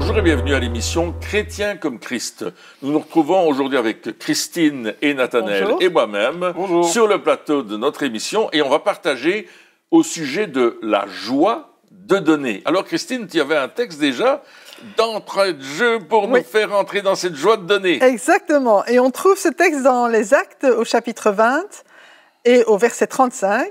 Bonjour et bienvenue à l'émission Chrétien comme Christ. Nous nous retrouvons aujourd'hui avec Christine et Nathanaël et moi-même sur le plateau de notre émission et on va partager au sujet de la joie de donner. Alors Christine, tu avais un texte déjà d'entrée de jeu pour nous faire entrer dans cette joie de donner. Exactement. Et on trouve ce texte dans les Actes au chapitre 20 et au verset 35.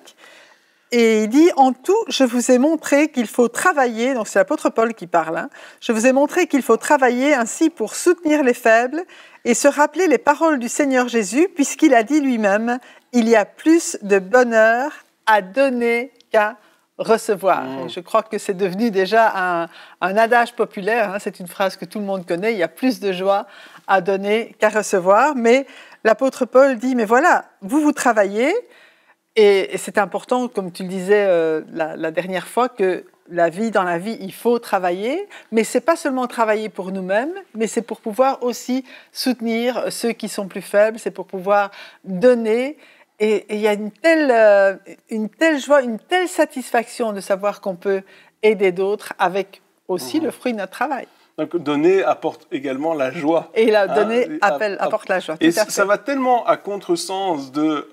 Et il dit, en tout, je vous ai montré qu'il faut travailler, donc c'est l'apôtre Paul qui parle, je vous ai montré qu'il faut travailler ainsi pour soutenir les faibles et se rappeler les paroles du Seigneur Jésus, puisqu'il a dit lui-même, il y a plus de bonheur à donner qu'à recevoir. Et je crois que c'est devenu déjà un adage populaire, c'est une phrase que tout le monde connaît, il y a plus de joie à donner qu'à recevoir, mais l'apôtre Paul dit, mais voilà, vous travaillez. Et c'est important, comme tu le disais la dernière fois, que dans la vie, il faut travailler, mais c'est pas seulement travailler pour nous-mêmes, mais c'est pour pouvoir aussi soutenir ceux qui sont plus faibles, c'est pour pouvoir donner. Et il y a une telle joie, une telle satisfaction de savoir qu'on peut aider d'autres avec aussi le fruit de notre travail. Donc, donner apporte également la joie. Et donner apporte la joie. Et ça va tellement à contresens de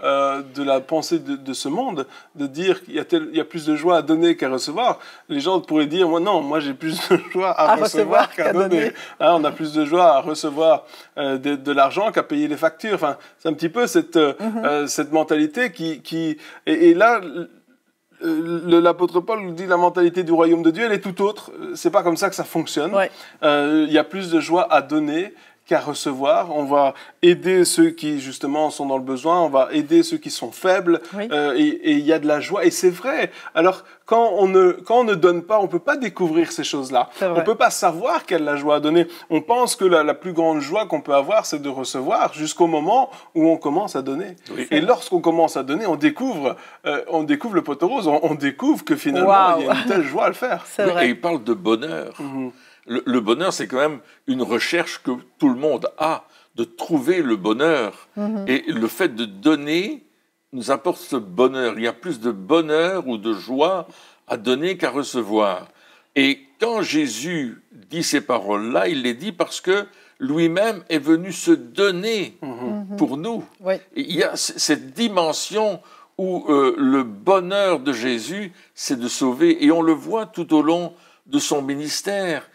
la pensée de ce monde, de dire qu'il y a plus de joie à donner qu'à recevoir. Les gens pourraient dire, moi j'ai plus de joie à recevoir qu'à donner. On a plus de joie à recevoir de l'argent qu'à payer les factures. Enfin, c'est un petit peu cette mentalité et là, l'apôtre Paul nous dit la mentalité du royaume de Dieu, elle est tout autre. C'est pas comme ça que ça fonctionne. Il y a plus de joie à donner qu'à recevoir. On va aider ceux qui, justement, sont dans le besoin. On va aider ceux qui sont faibles. Et il y a de la joie. Et c'est vrai. Alors, quand on ne donne pas, on peut pas découvrir ces choses-là. On peut pas savoir quelle est la joie à donner. On pense que la plus grande joie qu'on peut avoir, c'est de recevoir jusqu'au moment où on commence à donner. Et lorsqu'on commence à donner, on découvre le poteau rose. On découvre que finalement, il y a une telle joie à le faire. Et il parle de bonheur. Le bonheur, c'est quand même une recherche que tout le monde a, de trouver le bonheur. Et le fait de donner nous apporte ce bonheur. Il y a plus de bonheur ou de joie à donner qu'à recevoir. Et quand Jésus dit ces paroles-là, il les dit parce que lui-même est venu se donner pour nous. Et il y a cette dimension où le bonheur de Jésus, c'est de sauver. Et on le voit tout au long de son ministère.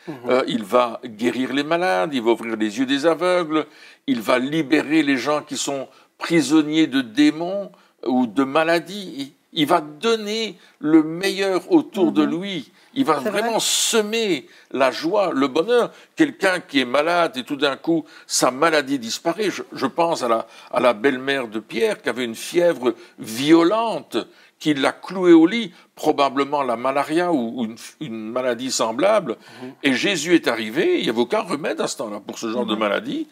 Il va guérir les malades, il va ouvrir les yeux des aveugles, il va libérer les gens qui sont prisonniers de démons ou de maladies. Il va donner le meilleur autour de lui. Il va vraiment semer la joie, le bonheur. Quelqu'un qui est malade et tout d'un coup, sa maladie disparaît. Je pense à la belle-mère de Pierre qui avait une fièvre violente, qui l'a cloué au lit, probablement la malaria ou une maladie semblable. Et Jésus est arrivé, il n'y avait aucun remède à ce temps-là pour ce genre de maladie.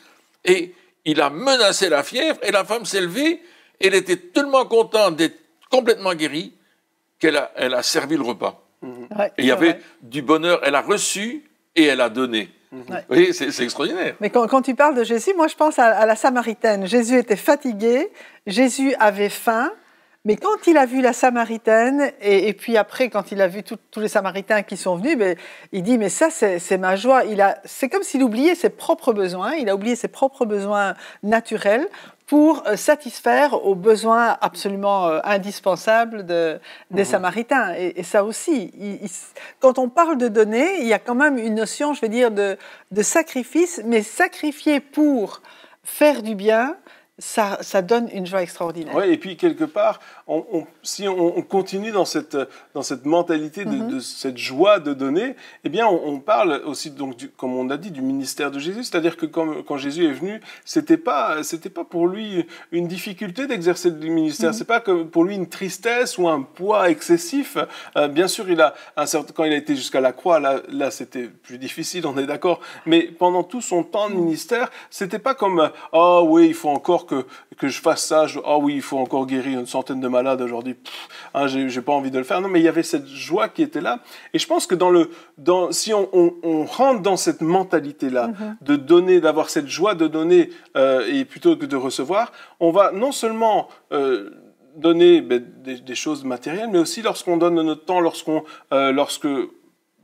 Et il a menacé la fièvre et la femme s'est levée. Elle était tellement contente d'être complètement guérie qu'elle a servi le repas. Et il y avait du bonheur, elle a reçu et elle a donné. Vous voyez, c'est extraordinaire. Mais quand tu parles de Jésus, moi je pense à la Samaritaine. Jésus était fatigué, Jésus avait faim. Mais quand il a vu la Samaritaine, et puis après, quand il a vu tous les Samaritains qui sont venus, il dit, mais ça, c'est ma joie. C'est comme s'il oubliait ses propres besoins, il a oublié ses propres besoins naturels pour satisfaire aux besoins absolument indispensables des Samaritains. Et ça aussi, quand on parle de donner, il y a quand même une notion, je vais dire, de sacrifice, mais sacrifier pour faire du bien, ça donne une joie extraordinaire. Oui, et puis quelque part, si on continue dans cette mentalité de cette joie de donner, eh bien, on parle aussi, donc, comme on a dit, du ministère de Jésus. C'est-à-dire que quand Jésus est venu, c'était pas pour lui une difficulté d'exercer le ministère. C'est pas que pour lui une tristesse ou un poids excessif. Bien sûr, quand il a été jusqu'à la croix, là, c'était plus difficile, on est d'accord. Mais pendant tout son temps de ministère, c'était pas comme oh oui, il faut encore que je fasse ça. Oh oui, il faut encore guérir une centaine de malades aujourd'hui. J'ai pas envie de le faire. Non, mais il y avait cette joie qui était là. Et je pense que si on rentre dans cette mentalité-là, de donner, d'avoir cette joie de donner, et plutôt que de recevoir, on va non seulement donner des choses matérielles, mais aussi lorsqu'on donne notre temps, lorsque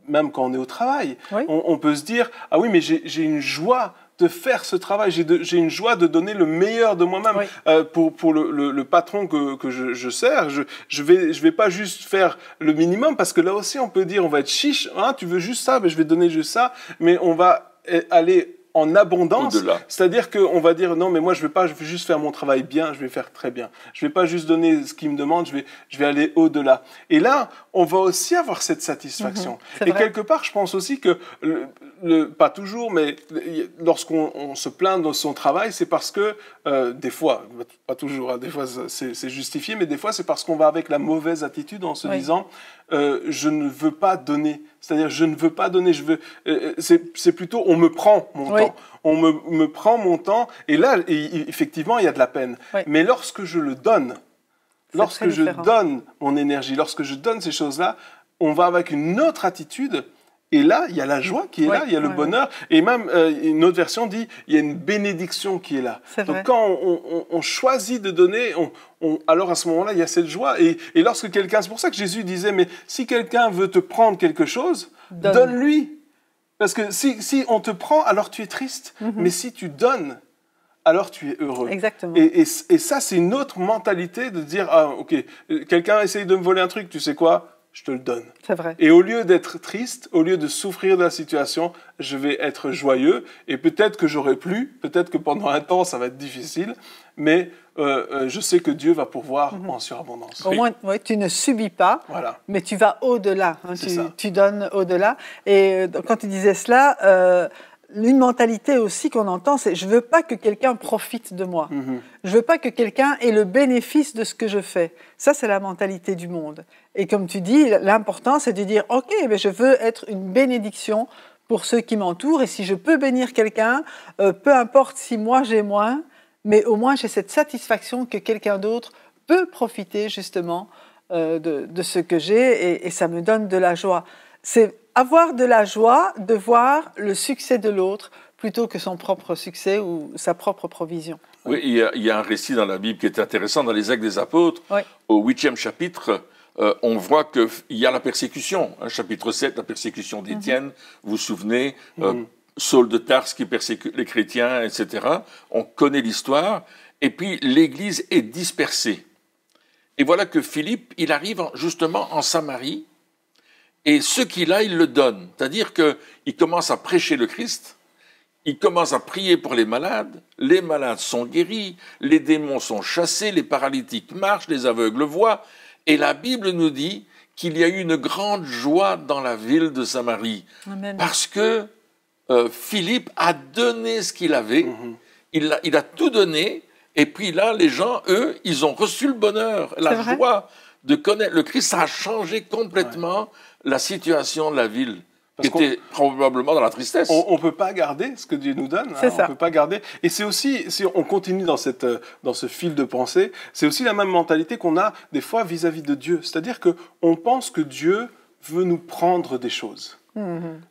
même quand on est au travail. Oui. On peut se dire, ah oui, mais j'ai une joie de faire ce travail, j'ai une joie de donner le meilleur de moi-même. Oui. Pour le patron que je sers, je vais pas juste faire le minimum, parce que là aussi on peut dire, on va être chiche, hein, tu veux juste ça, ben je vais donner juste ça, mais on va aller en abondance, c'est-à-dire qu'on va dire non mais moi je veux juste faire mon travail bien, je vais faire très bien, je vais pas juste donner ce qu'il me demande, je vais aller au-delà. Et là on va aussi avoir cette satisfaction. Et vrai. quelque part je pense aussi que pas toujours, mais lorsqu'on se plaint de son travail, c'est parce que des fois, pas toujours, hein, des fois c'est justifié, mais des fois c'est parce qu'on va avec la mauvaise attitude en se disant je ne veux pas donner. C'est-à-dire, je ne veux pas donner, c'est plutôt, on me prend mon temps. On me prend mon temps, et là, effectivement, il y a de la peine. Oui. Mais lorsque je le donne, lorsque je donne mon énergie, lorsque je donne ces choses-là, on va avec une autre attitude. Et là, il y a la joie qui est là, il y a le bonheur. Et même, une autre version dit, il y a une bénédiction qui est là. Donc, quand on choisit de donner, alors à ce moment-là, il y a cette joie. Et lorsque quelqu'un... C'est pour ça que Jésus disait, mais si quelqu'un veut te prendre quelque chose, donne-lui. Parce que si on te prend, alors tu es triste. Mais si tu donnes, alors tu es heureux. Exactement. Et ça, c'est une autre mentalité de dire, ah, ok, quelqu'un essaye de me voler un truc, tu sais quoi ? Je te le donne. C'est vrai. Et au lieu d'être triste, au lieu de souffrir de la situation, je vais être joyeux. Et peut-être que j'aurai plus, peut-être que pendant un temps, ça va être difficile, mais je sais que Dieu va pourvoir en surabondance. Au moins, tu ne subis pas, mais tu vas au-delà. Hein, tu donnes au-delà. Et quand tu disais cela... une mentalité aussi qu'on entend, c'est « je ne veux pas que quelqu'un profite de moi. Je ne veux pas que quelqu'un ait le bénéfice de ce que je fais. » Ça, c'est la mentalité du monde. Et comme tu dis, l'important, c'est de dire « ok, mais je veux être une bénédiction pour ceux qui m'entourent. Et si je peux bénir quelqu'un, peu importe si moi j'ai moins, mais au moins j'ai cette satisfaction que quelqu'un d'autre peut profiter justement de ce que j'ai et ça me donne de la joie. » C'est avoir de la joie de voir le succès de l'autre plutôt que son propre succès ou sa propre provision. Oui, il y a un récit dans la Bible qui est intéressant, dans les Actes des Apôtres, au 8e chapitre, on voit qu'il y a la persécution. Chapitre 7, la persécution d'Étienne, vous vous souvenez, Saul de Tarse qui persécute les chrétiens, etc. On connaît l'histoire, et puis l'Église est dispersée. Et voilà que Philippe, il arrive justement en Samarie, et ce qu'il a, il le donne. C'est-à-dire qu'il commence à prêcher le Christ, il commence à prier pour les malades sont guéris, les démons sont chassés, les paralytiques marchent, les aveugles voient. Et la Bible nous dit qu'il y a eu une grande joie dans la ville de Samarie. Amen. Parce que Philippe a donné ce qu'il avait, il a tout donné, et puis là, les gens, eux, ils ont reçu le bonheur, la joie de connaître le Christ. Ça a changé complètement la situation de la ville, qui était probablement dans la tristesse. On ne peut pas garder ce que Dieu nous donne. On ne peut pas garder. Et c'est aussi, si on continue dans ce fil de pensée, c'est aussi la même mentalité qu'on a des fois vis-à-vis de Dieu. C'est-à-dire qu'on pense que Dieu veut nous prendre des choses.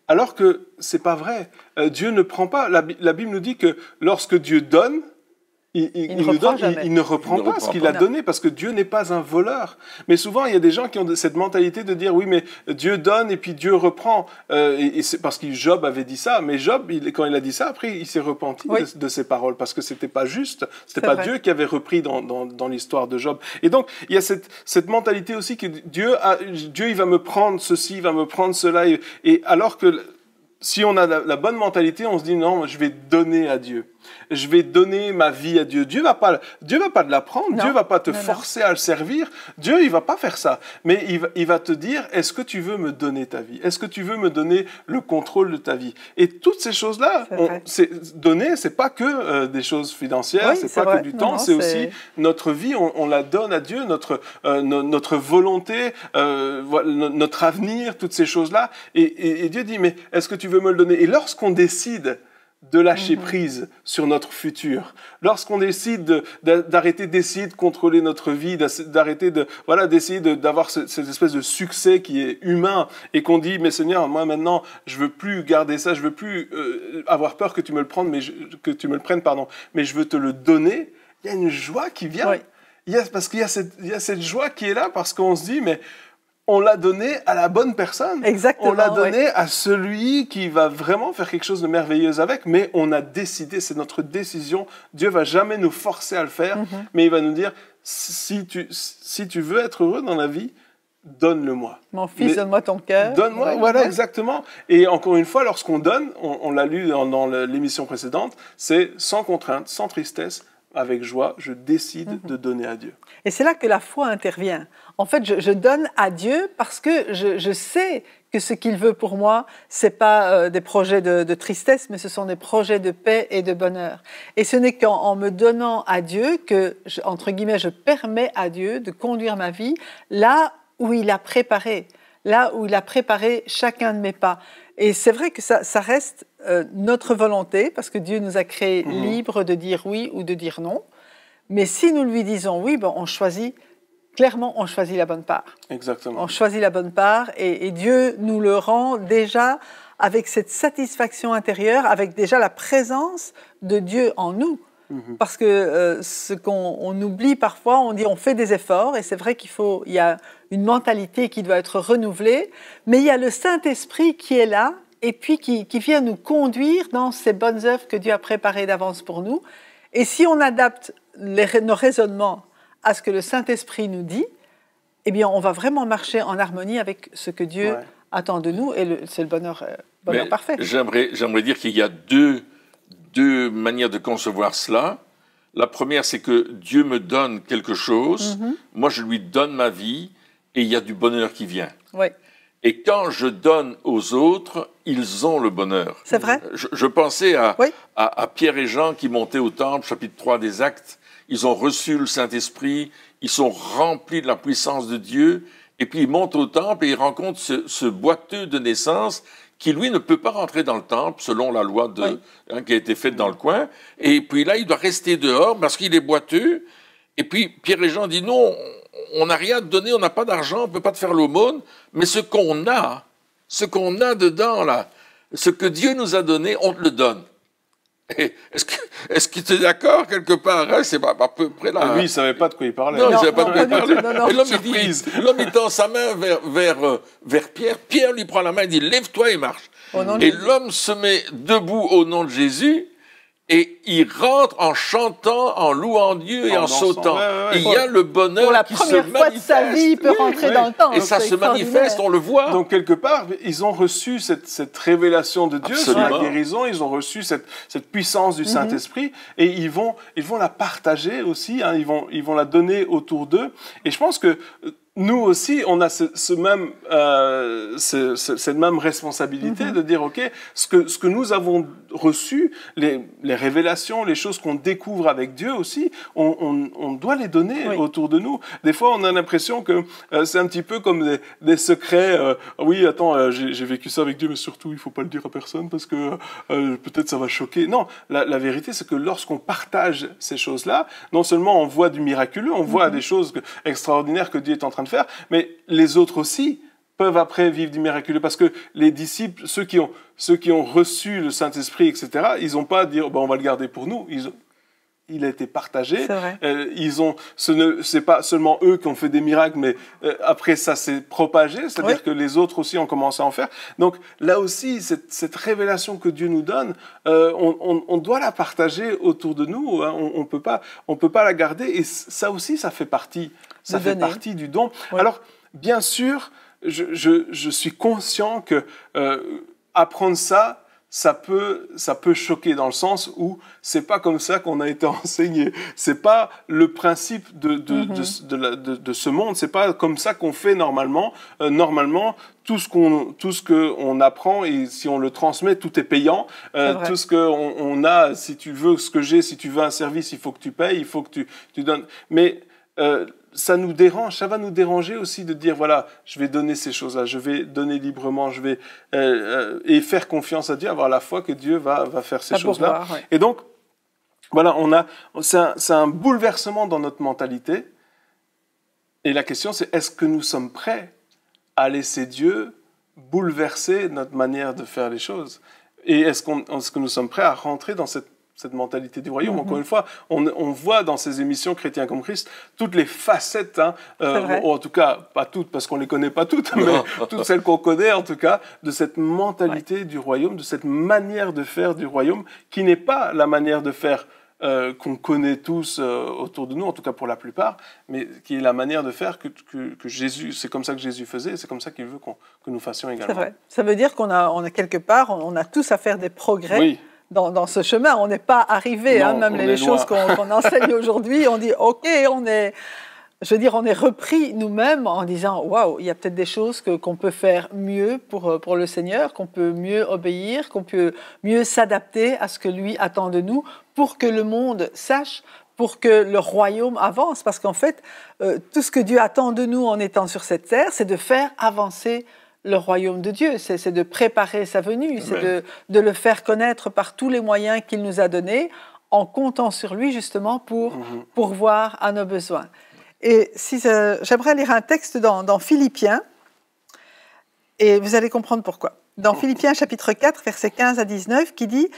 Alors que ce n'est pas vrai. Dieu ne prend pas. La Bible nous dit que lorsque Dieu donne, il ne reprend pas ce qu'il a donné, parce que Dieu n'est pas un voleur. Mais souvent, il y a des gens qui ont cette mentalité de dire, oui, mais Dieu donne et puis Dieu reprend. Et c'est parce que Job avait dit ça. Mais Job, quand il a dit ça, après, il s'est repenti de ses paroles, parce que c'était pas juste. C'était pas Dieu qui avait repris dans l'histoire de Job. Et donc, il y a cette mentalité aussi que Dieu, il va me prendre ceci, il va me prendre cela. Et alors que si on a la bonne mentalité, on se dit, non, je vais donner à Dieu. Je vais donner ma vie à Dieu. Dieu va pas te la prendre. Dieu va pas te forcer à le servir. Dieu, il va pas faire ça. Mais il va te dire, est-ce que tu veux me donner ta vie? Est-ce que tu veux me donner le contrôle de ta vie? Et toutes ces choses-là, donner, c'est pas que des choses financières, c'est pas que du temps, c'est aussi notre vie. On la donne à Dieu, notre volonté, notre avenir, toutes ces choses-là. Et Dieu dit, mais est-ce que tu veux me le donner? Et lorsqu'on décide de lâcher prise sur notre futur, lorsqu'on décide d'arrêter d'essayer de contrôler notre vie, d'arrêter d'essayer d'avoir cette espèce de succès qui est humain, et qu'on dit, mais Seigneur, moi maintenant, je veux plus garder ça, je veux plus avoir peur que tu me le prennes, mais je veux te le donner. Il y a une joie qui vient. Parce qu'il y a cette joie qui est là, parce qu'on se dit, mais on l'a donné à la bonne personne. Exactement. On l'a donné à celui qui va vraiment faire quelque chose de merveilleux avec, mais on a décidé, c'est notre décision. Dieu va jamais nous forcer à le faire, mais il va nous dire, si tu veux être heureux dans la vie, donne-le-moi. Mon fils, donne-moi ton cœur. Donne-moi, voilà, exactement. Et encore une fois, lorsqu'on donne, on l'a lu dans l'émission précédente, c'est sans contrainte, sans tristesse, avec joie, je décide de donner à Dieu. Et c'est là que la foi intervient. En fait, je donne à Dieu parce que je sais que ce qu'il veut pour moi, ce n'est pas des projets de tristesse, mais ce sont des projets de paix et de bonheur. Et ce n'est qu'en me donnant à Dieu que, entre guillemets, je permets à Dieu de conduire ma vie là où il a préparé chacun de mes pas. Et c'est vrai que ça reste notre volonté, parce que Dieu nous a créés libres de dire oui ou de dire non. Mais si nous lui disons oui, on choisit la bonne part. Exactement. On choisit la bonne part et Dieu nous le rend déjà avec cette satisfaction intérieure, avec déjà la présence de Dieu en nous. Parce que ce qu'on oublie parfois, on dit on fait des efforts, et c'est vrai il y a une mentalité qui doit être renouvelée, mais il y a le Saint-Esprit qui est là, et puis qui vient nous conduire dans ces bonnes œuvres que Dieu a préparées d'avance pour nous. Et si on adapte nos raisonnements à ce que le Saint-Esprit nous dit, eh bien on va vraiment marcher en harmonie avec ce que Dieu attend de nous, et c'est le bonheur parfait. J'aimerais dire qu'il y a deux manières de concevoir cela. La première, c'est que Dieu me donne quelque chose, moi je lui donne ma vie, et il y a du bonheur qui vient. Oui. Et quand je donne aux autres, ils ont le bonheur. C'est vrai. Je pensais à Pierre et Jean qui montaient au temple, chapitre 3 des Actes. Ils ont reçu le Saint-Esprit, ils sont remplis de la puissance de Dieu, et puis ils montent au temple et ils rencontrent ce boiteux de naissance qui, lui, ne peut pas rentrer dans le temple, selon la loi qui a été faite dans le coin. Et puis là, il doit rester dehors parce qu'il est boiteux. Et puis Pierre et Jean disent, non, on n'a rien à donner, on n'a pas d'argent, on ne peut pas te faire l'aumône, mais ce qu'on a dedans, là, ce que Dieu nous a donné, on te le donne. Est-ce que tu es d'accord quelque part, hein? C'est à peu près là. Lui, il ne savait pas de quoi il parlait. Non, il ne savait pas de quoi il parlait. Non. Et l'homme, il tend sa main vers Pierre. Pierre lui prend la main et dit, lève-toi et marche. Et l'homme se met debout au nom de Jésus. Et il rentre en chantant, en louant Dieu et en sautant. Il y a le bonheur qui se manifeste. Pour la première fois de sa vie, il peut rentrer dans le temple. Et ça se manifeste, on le voit. Donc, quelque part, ils ont reçu cette révélation de Dieu sur la guérison. Ils ont reçu cette puissance du Saint-Esprit. Et ils vont la partager aussi. Hein, ils vont la donner autour d'eux. Et je pense que nous aussi, on a cette même responsabilité de dire, OK, ce que nous avons reçu, les révélations, les choses qu'on découvre avec Dieu aussi, on doit les donner autour de nous. Des fois, on a l'impression que c'est un petit peu comme des secrets. Oui, attends, j'ai vécu ça avec Dieu, mais surtout, il faut pas le dire à personne parce que peut-être ça va choquer. Non, la vérité, c'est que lorsqu'on partage ces choses-là, non seulement on voit du miraculeux, on voit des choses extraordinaires que Dieu est en train de faire, mais les autres aussi peuvent après vivre du miraculeux, parce que les disciples, ceux qui ont reçu le Saint-Esprit, etc., ils n'ont pas à dire on va le garder pour nous. Il a été partagé. C'est vrai. C'est pas seulement eux qui ont fait des miracles, mais après ça s'est propagé, c'est-à-dire que les autres aussi ont commencé à en faire. Donc là aussi, cette révélation que Dieu nous donne, on doit la partager autour de nous. Hein. On peut pas la garder. Et ça aussi, ça fait partie du don. Ouais. Alors, bien sûr, je suis conscient que apprendre ça peut choquer, dans le sens où c'est pas comme ça qu'on a été enseigné. C'est pas le principe de ce monde. C'est pas comme ça qu'on fait normalement. Normalement, tout ce qu'on apprend, et si on le transmet, tout est payant. Tout ce qu'on a, si tu veux ce que j'ai, si tu veux un service, il faut que tu payes, il faut que tu donnes. Mais ça nous dérange, ça va nous déranger aussi de dire, voilà, je vais donner ces choses-là, je vais donner librement, je vais et faire confiance à Dieu, avoir la foi que Dieu va faire ces choses-là. Ouais. Et donc, voilà, c'est un bouleversement dans notre mentalité. Et la question, c'est, est-ce que nous sommes prêts à laisser Dieu bouleverser notre manière de faire les choses? Et est-ce que nous sommes prêts à rentrer dans cette cette mentalité du royaume. Encore une fois, on voit dans ces émissions Chrétiens comme Christ toutes les facettes, ou en tout cas, pas toutes, parce qu'on ne les connaît pas toutes, mais toutes celles qu'on connaît, en tout cas, de cette mentalité du royaume, de cette manière de faire du royaume, qui n'est pas la manière de faire qu'on connaît tous autour de nous, en tout cas pour la plupart, mais qui est la manière de faire que Jésus, c'est comme ça que Jésus faisait, et c'est comme ça qu'il veut que nous fassions également. C'est vrai. Ça veut dire qu'on a quelque part, on a tous à faire des progrès dans ce chemin. On n'est pas arrivé, même les choses qu'on enseigne aujourd'hui, on dit ok, on est repris nous-mêmes en disant waouh, il y a peut-être des choses qu'on peut faire mieux pour le Seigneur, qu'on peut mieux obéir, qu'on peut mieux s'adapter à ce que lui attend de nous pour que le monde sache, pour que le royaume avance. Parce qu'en fait, tout ce que Dieu attend de nous en étant sur cette terre, c'est de faire avancer le royaume de Dieu, c'est de préparer sa venue, c'est de le faire connaître par tous les moyens qu'il nous a donnés, en comptant sur lui justement pour pourvoir à nos besoins. Et j'aimerais lire un texte dans Philippiens, et vous allez comprendre pourquoi. Dans Philippiens chapitre 4, versets 15 à 19, qui dit,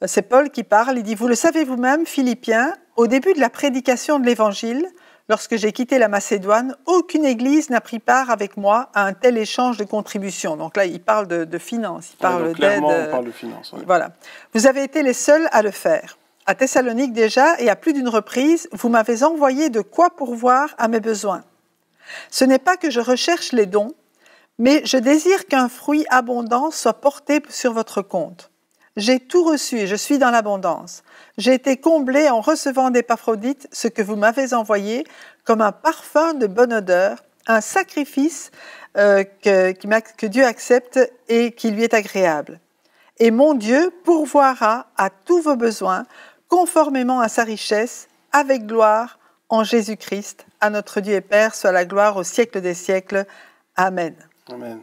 c'est Paul qui parle, il dit « Vous le savez vous-même, Philippiens, au début de la prédication de l'Évangile, lorsque j'ai quitté la Macédoine, aucune église n'a pris part avec moi à un tel échange de contributions. » Donc là, il parle de finances, il parle d'aide. Clairement, on parle de finances. Ouais. Voilà. « Vous avez été les seuls à le faire. À Thessalonique déjà, et à plus d'une reprise, vous m'avez envoyé de quoi pourvoir à mes besoins. Ce n'est pas que je recherche les dons, mais je désire qu'un fruit abondant soit porté sur votre compte. J'ai tout reçu et je suis dans l'abondance. J'ai été comblé en recevant d'Épaphrodite ce que vous m'avez envoyé comme un parfum de bonne odeur, un sacrifice que Dieu accepte et qui lui est agréable. Et mon Dieu pourvoira à tous vos besoins, conformément à sa richesse, avec gloire, en Jésus-Christ. À notre Dieu et Père, soit la gloire au siècle des siècles. Amen. Amen.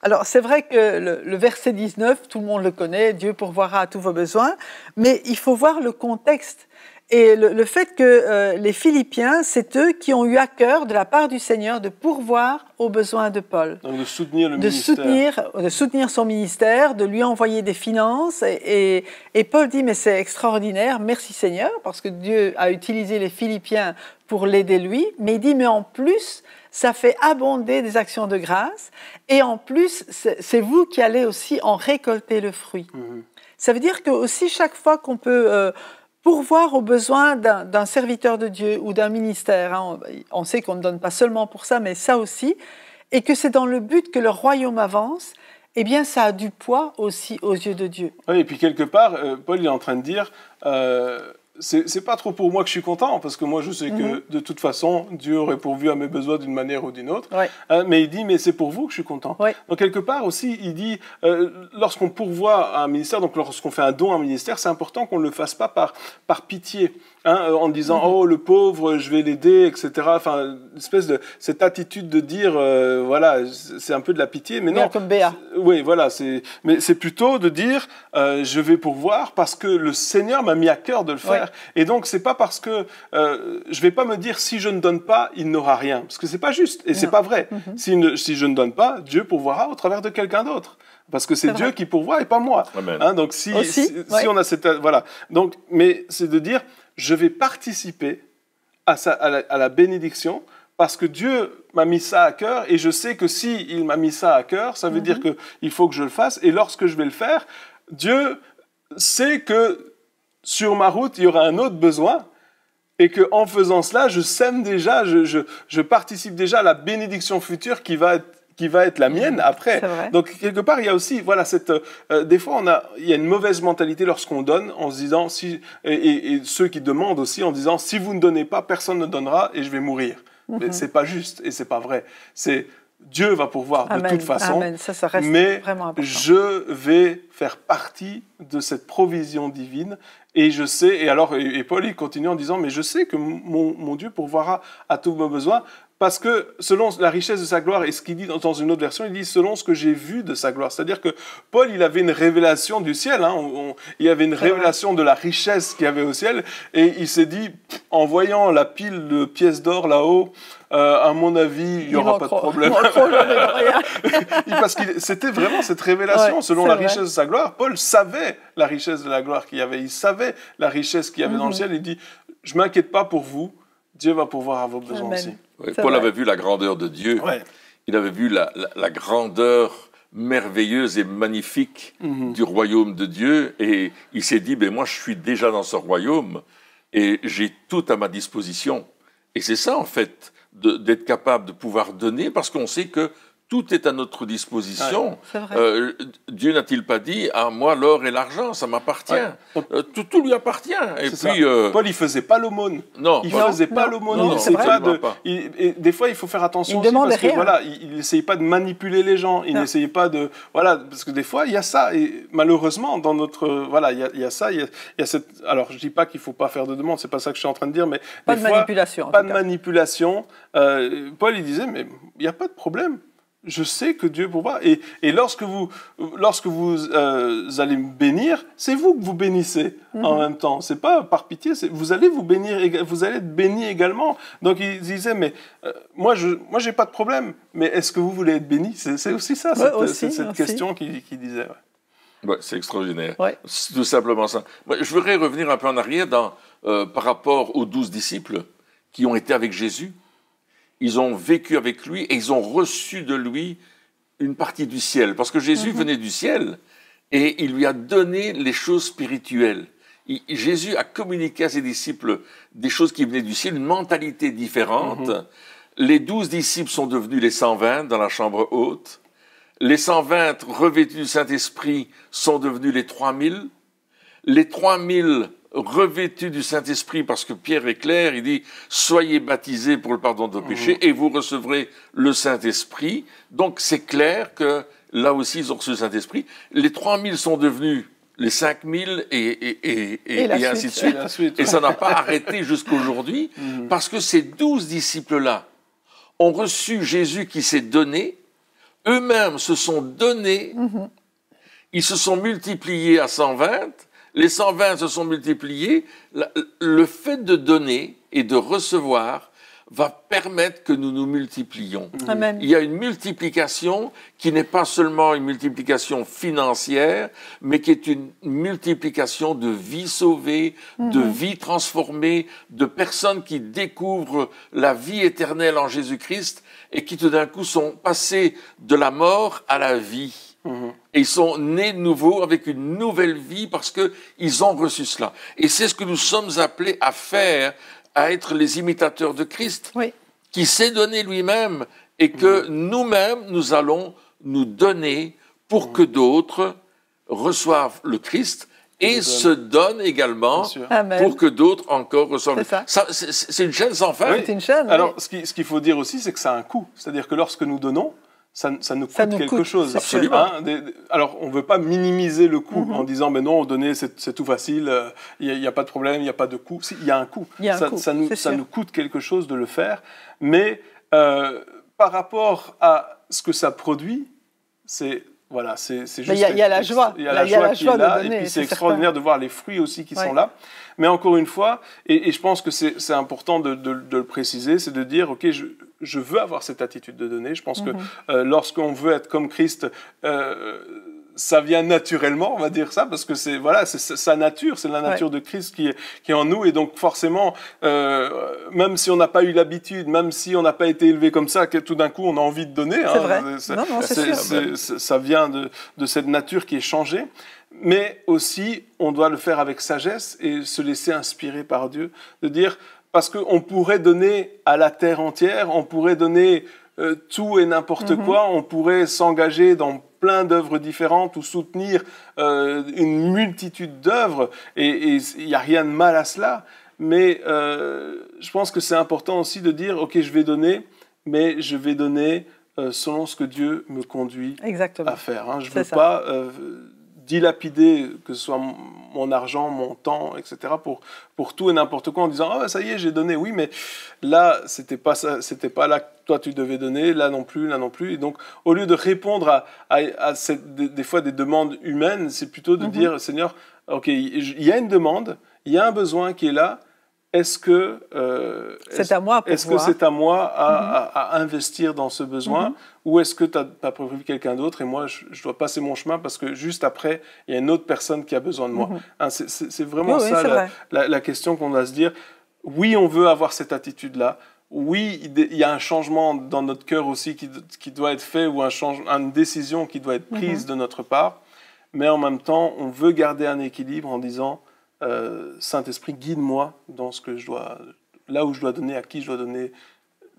Alors, c'est vrai que le verset 19, tout le monde le connaît, Dieu pourvoira à tous vos besoins, mais il faut voir le contexte. Et le fait que les Philippiens, c'est eux qui ont eu à cœur, de la part du Seigneur, de pourvoir aux besoins de Paul. Donc de soutenir le ministère. De soutenir son ministère, de lui envoyer des finances. Et Paul dit, mais c'est extraordinaire, merci Seigneur, parce que Dieu a utilisé les Philippiens pour l'aider lui. Mais il dit, mais en plus, ça fait abonder des actions de grâce. Et en plus, c'est vous qui allez aussi en récolter le fruit. Ça veut dire que aussi, chaque fois qu'on peut... pourvoir aux besoins d'un serviteur de Dieu ou d'un ministère. On sait qu'on ne donne pas seulement pour ça, mais ça aussi. Et que c'est dans le but que le royaume avance, eh bien, ça a du poids aussi aux yeux de Dieu. Oui, et puis quelque part, Paul il est en train de dire... c'est pas trop pour moi que je suis content, parce que moi je sais que de toute façon Dieu aurait pourvu à mes besoins d'une manière ou d'une autre, mais il dit mais c'est pour vous que je suis content. Donc quelque part aussi il dit lorsqu'on pourvoit à un ministère, donc lorsqu'on fait un don à un ministère, c'est important qu'on ne le fasse pas par pitié, en disant oh le pauvre je vais l'aider, etc. Enfin une espèce de cette attitude de dire voilà c'est un peu de la pitié, mais non comme Béa. Oui voilà, mais c'est plutôt de dire je vais pourvoir parce que le Seigneur m'a mis à cœur de le faire. Et donc, c'est pas parce que je vais pas me dire si je ne donne pas, il n'aura rien. Parce que c'est pas juste et c'est pas vrai. Si je ne donne pas, Dieu pourvoira au travers de quelqu'un d'autre. Parce que c'est Dieu qui pourvoit et pas moi. Donc, si on a cette... Voilà. Donc, mais c'est de dire, je vais participer à la bénédiction parce que Dieu m'a mis ça à cœur et je sais que si il m'a mis ça à cœur, ça veut dire qu'il faut que je le fasse. Et lorsque je vais le faire, Dieu sait que sur ma route, il y aura un autre besoin et qu'en faisant cela, je sème déjà, je participe déjà à la bénédiction future qui va être la mienne après. Donc, quelque part, il y a aussi, voilà, des fois, il y a une mauvaise mentalité lorsqu'on donne en se disant, et ceux qui demandent aussi en disant, si vous ne donnez pas, personne ne donnera et je vais mourir. Mais c'est pas juste et c'est pas vrai. Dieu va pourvoir de toute façon, ça reste mais vraiment important. Je vais faire partie de cette provision divine et je sais, et Paul il continue en disant, mais je sais que mon Dieu pourvoira à tous vos besoins parce que selon la richesse de sa gloire, et ce qu'il dit dans une autre version, il dit selon ce que j'ai vu de sa gloire. C'est-à-dire que Paul, il avait une révélation du ciel, il y avait une révélation de la richesse qu'il y avait au ciel et il s'est dit, en voyant la pile de pièces d'or là-haut, à mon avis, il n'y aura pas de problème. Parce que c'était vraiment cette révélation, selon la richesse de sa gloire. Paul savait la richesse de la gloire qu'il y avait, il savait la richesse qu'il y avait dans le ciel. Il dit, je ne m'inquiète pas pour vous, Dieu va pourvoir à vos besoins aussi. Oui, Paul avait vu la grandeur de Dieu, il avait vu la grandeur merveilleuse et magnifique du royaume de Dieu, et il s'est dit, moi je suis déjà dans ce royaume, et j'ai tout à ma disposition. Et c'est ça, en fait, d'être capable de pouvoir donner, parce qu'on sait que tout est à notre disposition. Dieu n'a-t-il pas dit, à moi l'or et l'argent, ça m'appartient. Tout lui appartient. Et puis, Paul, il faisait pas l'aumône. Non, il faisait pas l'aumône. Et des fois, il faut faire attention aussi parce que il n'essayait pas de manipuler les gens. Il n'essayait pas de parce que des fois, il y a ça. Et malheureusement, dans notre il y a ça. Il y a cette. Alors, je dis pas qu'il faut pas faire de demande. C'est pas ça que je suis en train de dire, mais pas de manipulation. Pas de manipulation. Paul, il disait, mais il y a pas de problème. Je sais que Dieu pourvoit. Et lorsque vous allez me bénir, c'est vous que vous bénissez en même temps. C'est pas par pitié, vous allez vous bénir, vous allez être bénis également. Donc il disait, mais moi j'ai pas de problème. Mais est-ce que vous voulez être bénis ? C'est aussi ça, cette question qu'il disait. C'est extraordinaire. C'est tout simplement ça. Je voudrais revenir un peu en arrière par rapport aux 12 disciples qui ont été avec Jésus. Ils ont vécu avec lui et ils ont reçu de lui une partie du ciel. Parce que Jésus venait du ciel et il lui a donné les choses spirituelles. Jésus a communiqué à ses disciples des choses qui venaient du ciel, une mentalité différente. Les 12 disciples sont devenus les 120 dans la chambre haute. Les 120 revêtus du Saint-Esprit sont devenus les 3000. Les 3000 revêtus du Saint-Esprit, parce que Pierre est clair, il dit « Soyez baptisés pour le pardon de vos péchés et vous recevrez le Saint-Esprit ». Donc c'est clair que là aussi ils ont reçu le Saint-Esprit. Les 3000 sont devenus les 5000 et ainsi de suite. Et ça n'a pas arrêté jusqu'aujourd'hui, parce que ces 12 disciples-là ont reçu Jésus qui s'est donné, eux-mêmes se sont donnés, ils se sont multipliés à 120, les 120 se sont multipliés. Le fait de donner et de recevoir va permettre que nous nous multiplions. Amen. Il y a une multiplication qui n'est pas seulement une multiplication financière, mais qui est une multiplication de vies sauvées, de vies transformées, de personnes qui découvrent la vie éternelle en Jésus-Christ et qui tout d'un coup sont passées de la mort à la vie. Et ils sont nés de nouveau avec une nouvelle vie parce qu'ils ont reçu cela. Et c'est ce que nous sommes appelés à faire, à être les imitateurs de Christ, qui s'est donné lui-même et que nous-mêmes, nous allons nous donner pour que d'autres reçoivent le Christ et se donnent également pour que d'autres encore reçoivent. C'est une chaîne sans fin. C'est une chaîne, Alors, ce qu'il faut dire aussi, c'est que ça a un coût. C'est-à-dire que lorsque nous donnons, ça nous coûte quelque chose. Absolument. Alors, on ne veut pas minimiser le coût en disant, mais non, donner, c'est tout facile, il n'y a pas de problème, il n'y a pas de coût. Il y a un coût. Ça nous coûte quelque chose de le faire. Mais par rapport à ce que ça produit, c'est juste... Il y a la joie. Il y a la joie qui est là. Et puis, c'est extraordinaire de voir les fruits aussi qui sont là. Mais encore une fois, et je pense que c'est important de le préciser, c'est de dire, OK, je veux avoir cette attitude de donner. Je pense que lorsqu'on veut être comme Christ, ça vient naturellement, on va dire ça, parce que c'est sa nature, c'est la nature de Christ qui est en nous. Et donc forcément, même si on n'a pas eu l'habitude, même si on n'a pas été élevé comme ça, que tout d'un coup on a envie de donner. C'est vrai. C'est sûr. Ça vient de cette nature qui est changée. Mais aussi, on doit le faire avec sagesse et se laisser inspirer par Dieu, de dire, parce qu'on pourrait donner à la terre entière, on pourrait donner tout et n'importe quoi, on pourrait s'engager dans plein d'œuvres différentes ou soutenir une multitude d'œuvres, et il n'y a rien de mal à cela, mais je pense que c'est important aussi de dire, OK, je vais donner, mais je vais donner selon ce que Dieu me conduit à faire. Je ne veux pas dilapider, que ce soit mon argent, mon temps, etc., pour tout et n'importe quoi, en disant « Ah, ça y est, j'ai donné. » Oui, mais là, c'était pas là que toi, tu devais donner, là non plus. Et donc, au lieu de répondre à des fois des demandes humaines, c'est plutôt de dire « Seigneur, OK, il y a une demande, il y a un besoin qui est là, est-ce que c'est à moi à investir dans ce besoin ou est-ce que tu as prévu quelqu'un d'autre et moi, je dois passer mon chemin parce que juste après, il y a une autre personne qui a besoin de moi. Hein, c'est vraiment la question qu'on doit se dire. Oui, on veut avoir cette attitude-là. Oui, il y a un changement dans notre cœur aussi qui doit être fait ou une décision qui doit être prise de notre part. Mais en même temps, on veut garder un équilibre en disant Saint-Esprit, guide-moi dans là où je dois donner, à qui je dois donner,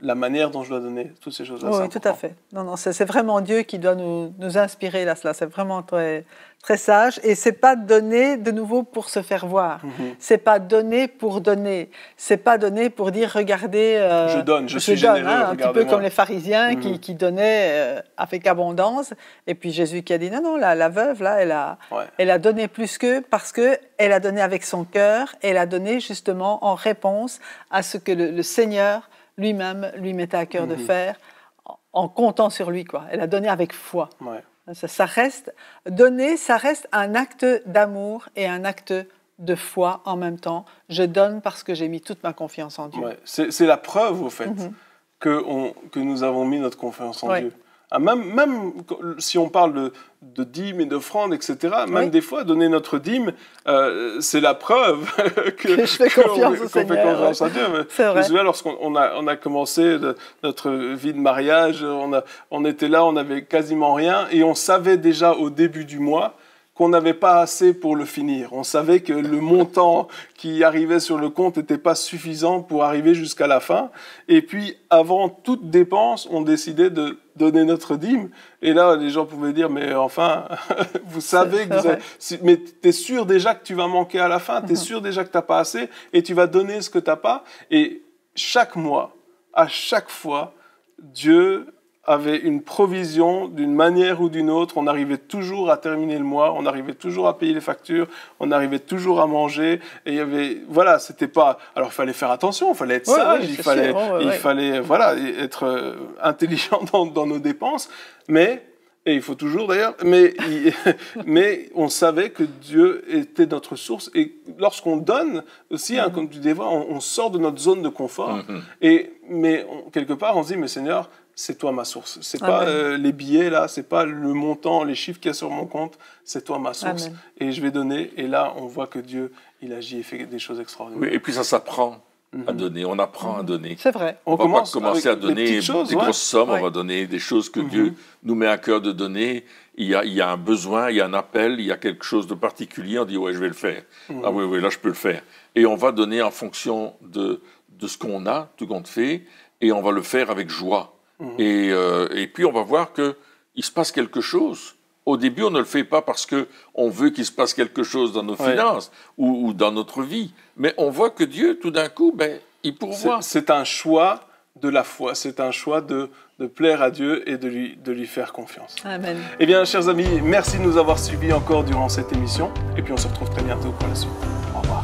la manière dont je dois donner, toutes ces choses-là. Oui, tout à fait. Non, c'est vraiment Dieu qui doit nous inspirer là, cela. C'est vraiment très, très sage. Et c'est pas donner de nouveau pour se faire voir. C'est pas donner pour donner. C'est pas donner pour dire regardez. Je donne, je suis généreux. Un petit peu comme les pharisiens qui donnaient avec abondance. Et puis Jésus qui a dit non, la veuve là, elle a donné plus qu'eux parce que elle a donné avec son cœur. Elle a donné justement en réponse à ce que le Seigneur lui-même lui mettait à cœur de faire en comptant sur lui, quoi. Elle a donné avec foi. Ça reste un acte d'amour et un acte de foi en même temps. Je donne parce que j'ai mis toute ma confiance en Dieu. C'est la preuve, au fait, que nous avons mis notre confiance en Dieu. Même si on parle de dîmes et d'offrandes, etc., même des fois, donner notre dîme, c'est la preuve que je fais confiance au Seigneur. Qu'on fait confiance à Dieu. Je me souviens, lorsqu'on a commencé notre vie de mariage, on était là, on n'avait quasiment rien, et on savait déjà au début du mois qu'on n'avait pas assez pour le finir. On savait que le montant qui arrivait sur le compte n'était pas suffisant pour arriver jusqu'à la fin. Et puis, avant toute dépense, on décidait de donner notre dîme. Et là, les gens pouvaient dire, mais enfin, vous savez que mais tu es sûr déjà que tu vas manquer à la fin, tu es sûr déjà que tu n'as pas assez, et tu vas donner ce que tu n'as pas. Et chaque mois, à chaque fois, Dieu avait une provision d'une manière ou d'une autre. On arrivait toujours à terminer le mois, on arrivait toujours à payer les factures, on arrivait toujours à manger. Et il y avait, voilà, c'était pas. Alors il fallait faire attention, il fallait être sage, il fallait voilà, être intelligent dans nos dépenses. Et il faut toujours d'ailleurs, mais on savait que Dieu était notre source. Et lorsqu'on donne aussi, comme tu dis, on sort de notre zone de confort. Mais quelque part, on se dit, mais Seigneur, c'est toi ma source. C'est pas les billets là, c'est pas le montant, les chiffres qu'il y a sur mon compte, c'est toi ma source. Amen. Et je vais donner. Et là, on voit que Dieu, il agit et fait des choses extraordinaires. Oui, et puis ça s'apprend à donner. On apprend à donner. C'est vrai. On va pas commencer à donner des grosses sommes. On va donner des choses que Dieu nous met à cœur de donner. Il y a un besoin, il y a un appel, il y a quelque chose de particulier. On dit ouais, je vais le faire. Ah oui, là je peux le faire. Et on va donner en fonction de ce qu'on a, tout compte fait, et on va le faire avec joie. Et puis on va voir qu'il se passe quelque chose. Au début, on ne le fait pas parce qu'on veut qu'il se passe quelque chose dans nos finances ou dans notre vie. Mais on voit que Dieu, tout d'un coup, il pourvoit. C'est un choix de la foi. C'est un choix de plaire à Dieu et de lui faire confiance. Amen. Eh bien, chers amis, merci de nous avoir suivis encore durant cette émission. Et puis on se retrouve très bientôt pour la suite. Au revoir.